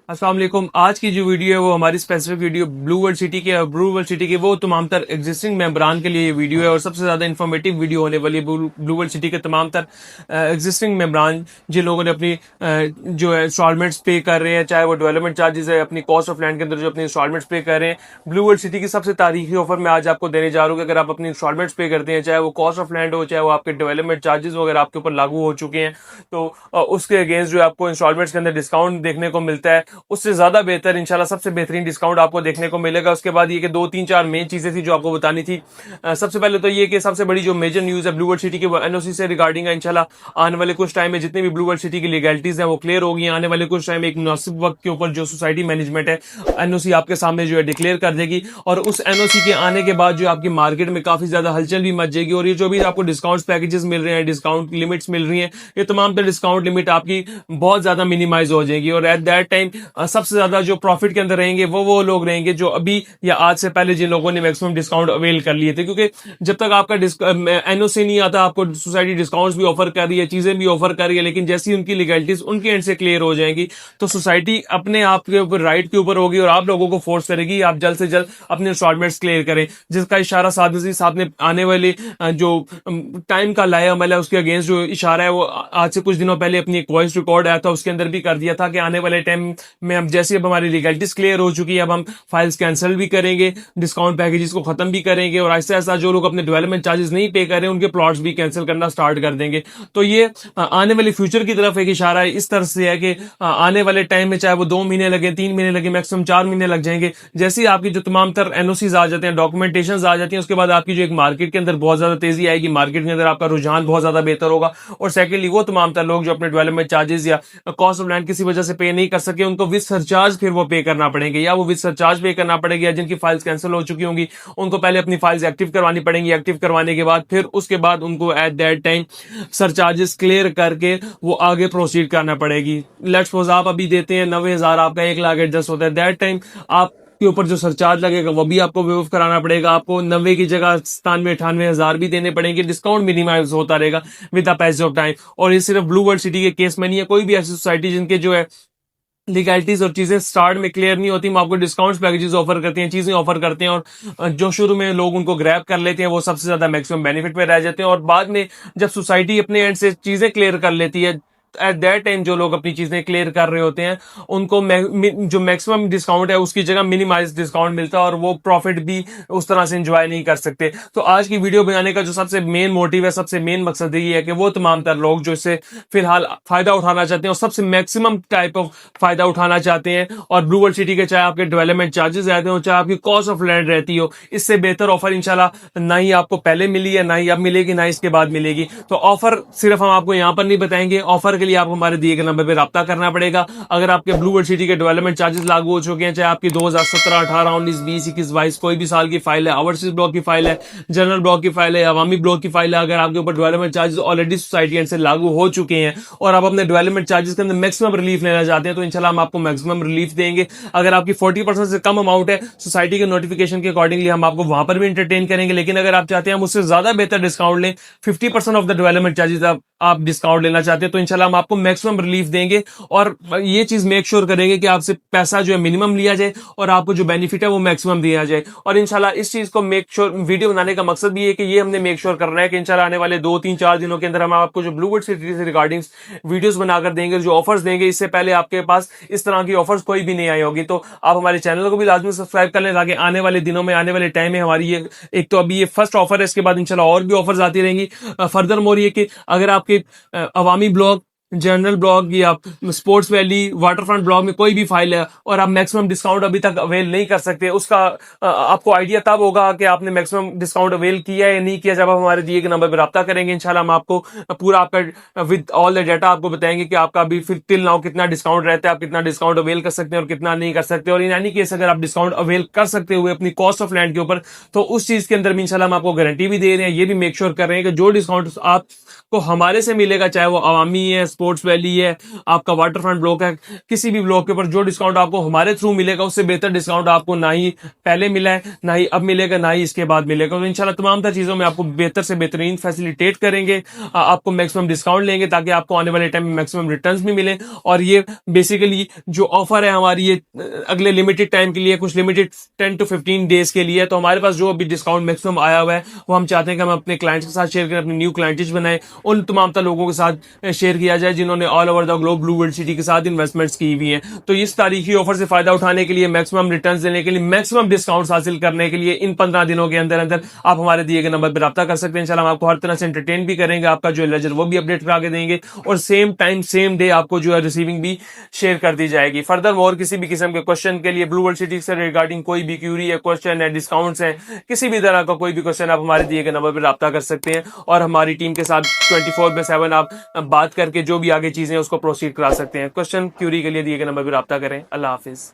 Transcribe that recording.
अस्सलाम वालेकुम। आज की जो वीडियो है वो हमारी specific video blue world city के वो तमाम तर एग्जिस्टिंग मेंबरान के लिए ये वीडियो है और सबसे ज़्यादा इन्फॉर्मेटिव वीडियो होने वाली है। ब्लू वर्ल्ड सिटी के तमाम तर एग्जिस्टिंग मेंबरान जिन लोगों ने अपनी जो है इंस्टॉलमेंट्स पे कर रहे हैं, चाहे वो डेवलपमेंट चार्जेस है, अपनी कॉस्ट ऑफ लैंड के अंदर जो अपनी इंस्टॉलमेंट्स पे कर रहे हैं, ब्लू वर्ल्ड सिटी की सबसे तारीखी ऑफर मैं आज आपको देने जा रहा हूँ कि अगर आप अपनी इंस्टॉलमेंट्स पे करते हैं, चाहे वो कॉस्ट ऑफ लैंड हो, चाहे वो आपके डेवलपमेंट चार्जेस वगैरह आपके ऊपर लागू हो चुके हैं, तो उसके अगेंस्ट जो आपको इंस्टॉलमेंट्स के अंदर डिस्काउंट देखने को मिलता है, उससे ज्यादा बेहतर इंशाल्लाह सबसे बेहतरीन डिस्काउंट आपको देखने को मिलेगा। उसके बाद ये कि 2 3 4 मेन चीजें थी जो आपको बतानी थी। सबसे पहले तो ये कि सबसे बड़ी जो मेजर न्यूज है ब्लू वर्ल्ड सिटी के एनओसी से रिगार्डिंग है। इंशाल्लाह आने वाले कुछ टाइम में जितनी भी ब्लू वर्ल्ड सिटी की लीगैलिटीज है वो क्लियर होगी। आने वाले कुछ टाइम में एक मुनासिब वक्त के ऊपर जो सोसाइटी मैनेजमेंट है एनओसी आपके सामने जो है डिक्लेयर कर देगी और उस एनओसी के आने के बाद जो आपकी मार्केट में काफी ज्यादा हलचल भी मच जाएगी। और ये जो भी आपको डिस्काउंट पैकेजेस मिल रहे हैं, डिस्काउंट लिमिट्स मिल रही हैं, ये तमाम तर डिस्काउंट लिमिट आपकी बहुत ज्यादा मिनिमाइज हो जाएगी। और एट दैट टाइम सबसे ज्यादा जो प्रॉफिट के अंदर रहेंगे वो लोग रहेंगे जो अभी या आज से पहले जिन लोगों ने मैक्सिमम डिस्काउंट अवेल कर लिए थे। क्योंकि जब तक आपका एनओसी नहीं आता, आपको सोसाइटी डिस्काउंट भी ऑफर कर रही है, चीजें भी ऑफर कर रही है, लेकिन जैसी उनकी लीगैलिटीज उनके एंड से क्लियर हो जाएंगी तो सोसाइटी अपने आप के ऊपर राइट के ऊपर होगी और आप लोगों को फोर्स करेगी आप जल्द से जल्द अपने इंस्टॉलमेंट्स क्लियर करें। जिसका इशारा साद अजीज साहब ने आने वाले जो टाइम का लाया अमल है उसके अगेंस्ट जो इशारा है वो आज से कुछ दिनों पहले अपनी एक वॉइस रिकॉर्ड आया था उसके अंदर भी कर दिया था कि आने वाले टाइम में हम जैसे अब हमारी लीगैलिटीज क्लियर हो चुकी है, अब हम फाइल्स कैंसिल भी करेंगे, डिस्काउंट पैकेजेस को खत्म भी करेंगे और ऐसा ऐसा जो लोग अपने डेवलपमेंट चार्जेस नहीं पे कर रहे हैं उनके प्लॉट्स भी कैंसिल करना स्टार्ट कर देंगे। तो ये आने वाले फ्यूचर की तरफ एक इशारा है। इस तरह से है कि आने वाले टाइम में चाहे वो 2 महीने लगे, 3 महीने लगे, मैक्सिमम 4 महीने लग जाएंगे, जैसे ही आपकी जो तमाम तर एनओसीज आ जाते हैं, डॉक्यूमेंटेशन आ जाती है, उसके बाद आपकी जो एक मार्केट के अंदर बहुत ज्यादा तेजी आएगी, मार्केट के अंदर आपका रुझान बहुत ज्यादा बेहतर होगा। और सेकेंडली वो तमाम तर लोग जो अपने डेवलपमेंट चार्जेस या कॉस्ट ऑफ लैंड किसी वजह से पे नहीं कर सके उनको विद सरचार्ज फिर वो पे करना पड़ेंगे, या वो विद सरचार्ज पे करना पड़ेगा, या जिनकी फाइल्स कैंसिल हो चुकी होंगी उनको पहले अपनी फाइल्स एक्टिव करवानी पड़ेंगी। एक्टिव करवाने के बाद फिर उसके बाद उनको at that time surcharges clear करके वो आगे प्रोसीड करना पड़ेगी। लेट्स सपोज आप अभी देते हैं 90,000, आपका 1 लाख एडजस्ट होता है, दैट टाइम आप के ऊपर जो सरचार्ज लगेगा वो भी आपको वेव कराना पड़ेगा। आपको 90 की जगह 97 98 हजार भी देने पड़ेंगे। डिस्काउंट मिनिमाइज होता रहेगा with the passage of time. और ये सिर्फ ब्लू वर्ल्ड सिटी के केस में नहीं है, कोई भी ऐसी सोसाइटी जिनके जो है लीगैलिटीज और चीजें स्टार्ट में क्लियर नहीं होती, हम आपको डिस्काउंट्स पैकेजेस ऑफर करते हैं, चीजें ऑफर करते हैं और जो शुरू में लोग उनको ग्रैब कर लेते हैं वो सबसे ज्यादा मैक्सिमम बेनिफिट में रह जाते हैं। और बाद में जब सोसाइटी अपने एंड से चीजें क्लियर कर लेती है एट दैट टाइम जो लोग अपनी चीजें क्लियर कर रहे होते हैं उनको जो मैक्सिमम डिस्काउंट है उसकी जगह मिनिमाइज डिस्काउंट मिलता है और वो प्रॉफिट भी उस तरह से एंजॉय नहीं कर सकते। तो आज की वीडियो बनाने का जो सबसे मेन मोटिव है, सबसे मेन मकसद ये है कि वो तमाम तर लोग जो इससे फिलहाल फायदा उठाना चाहते हैं और सबसे मैक्सिमम टाइप ऑफ फायदा उठाना चाहते हैं और ब्लू वर्ल्ड सिटी के चाहे आपके डेवलपमेंट चार्जेस रहते हो, चाहे आपकी कॉस्ट ऑफ लैंड रहती हो, इससे बेहतर ऑफर इंशाल्लाह ना ही आपको पहले मिली है, ना ही अब मिलेगी, ना इसके बाद मिलेगी। तो ऑफर सिर्फ हम आपको यहां पर नहीं बताएंगे, ऑफर के लिए आपको हमारे दिए गए नंबर पर राब्ता करना पड़ेगा। अगर आपके ब्लू वर्ल्ड सिटी के डेवलपमेंट चार्जेस लागू हो चुके हैं, चाहे आपकी 2017 18 19 20 21 22 कोई भी साल की फाइल है, ओवरसीज ब्लॉक की फाइल है, जनरल ब्लॉक की फाइल है, अवामी ब्लॉक की फाइल है, अगर आपके ऊपर development charges already society and से लागू हो चुके हैं और आप अपने डेवलपमेंट चार्जेस के अंदर मैक्सिमम रिलीफ लेना चाहते हैं तो इंशाल्लाह हम आपको मैक्सिमम रिलीफ देंगे। अगर आपकी 40% से कम अमाउंट है सोसाइटी के नोटिफिकेशन के अकॉर्डिंगली हम आपको वहां पर भी एंटरटेन करेंगे। लेकिन अगर आप चाहते हैं हम उससे ज्यादा बेहतर डिस्काउंट लें, 50% ऑफ द डेवलपमेंट चार्जेस आप डिस्काउंट लेना चाहते हैं तो इंशाल्लाह हम आपको मैक्सिमम रिलीफ देंगे और ये चीज मेक श्योर करेंगे कि आपसे पैसा जो है मिनिमम लिया जाए और आपको जो बेनिफिट है वो मैक्सिमम दिया जाए। और इंशाल्लाह इस चीज को मेक श्योर वीडियो बनाने का मकसद भी है कि ये हमने मेक श्योर करना है कि इंशाल्लाह आने वाले 2 3 4 दिनों के अंदर हम आपको जो ब्लू वर्ल्ड सिटी से रिगार्डिंग वीडियोस बनाकर देंगे, जो ऑफर्स देंगे, इससे पहले आपके पास इस तरह की ऑफर्स कोई भी नहीं आई होगी। तो आप हमारे चैनल को भी लाजमी सब्सक्राइब कर लें ताकि आने वाले दिनों में, आने वाले टाइम में हमारी ये एक तो अभी ये फर्स्ट ऑफर है, इसके बाद इंशाल्लाह और भी ऑफर्स आती रहेंगी। फर्दर मोर ये कि अगर आपके अवामी ब्लॉक, जनरल ब्लॉक या स्पोर्ट्स वैली, वाटरफ्रंट ब्लॉक में कोई भी फाइल है और आप मैक्सिमम डिस्काउंट अभी तक अवेल नहीं कर सकते, उसका आपको आइडिया तब होगा कि आपने मैक्सिमम डिस्काउंट अवेल किया है या नहीं किया जब आप हमारे दिए गए नंबर पर राब्ता करेंगे। इंशाल्लाह हम आपको पूरा आपका विद ऑल द डाटा आपको बताएंगे कि आपका अभी फिर टिल नाउ कितना डिस्काउंट रहता है, आप कितना डिस्काउंट अवेल कर सकते हैं और कितना नहीं कर सकते। और इन एनी केस अगर आप डिस्काउंट अवेल कर सकते हुए अपनी कॉस्ट ऑफ लैंड के ऊपर तो उस चीज के अंदर भी इंशाल्लाह हम आपको गारंटी भी दे रहे हैं, ये भी मेक श्योर कर रहे हैं कि जो डिस्काउंट आपको हमारे से मिलेगा, चाहे वो अवामी है, स्पोर्ट्स वैली है, आपका वाटर फ्रंट ब्लॉक है, किसी भी ब्लॉक के ऊपर जो डिस्काउंट आपको हमारे थ्रू मिलेगा उससे बेहतर डिस्काउंट आपको ना ही पहले मिला है, ना ही अब मिलेगा, ना ही इसके बाद मिलेगा। तो इंशाल्लाह तमाम तर चीजों में आपको बेहतर से बेहतरीन फैसिलिटेट करेंगे, आपको मैक्सिमम डिस्काउंट लेंगे ताकि आपको आने वाले टाइम में मैक्सिमम रिटर्न्स भी मिले। और ये बेसिकली जो ऑफर है हमारी, ये अगले लिमिटेड टाइम के लिए, कुछ लिमिटेड 10 to 15 डेज के लिए। तो हमारे पास जो अभी डिस्काउंट मैक्सिमम आया हुआ है वो हम चाहते हैं कि हम अपने क्लाइंट्स के साथ शेयर करें, अपने न्यू क्लाइंटेज बनाए, उन तमाम तर लोगों के साथ शेयर किया जाए जिन्होंने all over the globe blue world city के साथ इन्वेस्टमेंट्स की हुई हैं। तो इस तारीखी ऑफर से फायदा उठाने के लिए, मैक्सिमम रिटर्न्स देने के लिए, मैक्सिमम डिस्काउंट हासिल करने के लिए इन 15 दिनों के अंदर अंदर आप हमारे दिए गए नंबर पर रब्ता कर सकते हैं। इंशाल्लाह हम आपको हर तरह से एंटरटेन भी करेंगे, आपका जो लेजर वो भी अपडेट करा के देंगे, और सेम टाइम सेम डे आपको जो है रिसीविंग भी शेयर कर दी जाएगी। फर्दर मोर किसी भी किस्म के क्वेश्चन के लिए, ब्लू वर्ल्ड सिटी से रिगार्डिंग कोई भी क्यूरी है, क्वेश्चन है, डिस्काउंट्स है, किसी भी तरह का कोई भी क्वेश्चन आप हमारे दिए गए नंबर पर रब्ता कर सकते हैं, और हमारी टीम के साथ 24/7 आप बात करके जो भी आगे चीजें उसको प्रोसीड करा सकते हैं। क्वेश्चन क्यूरी के लिए दिए गए नंबर पर रब्ता करें। अल्लाह हाफिज।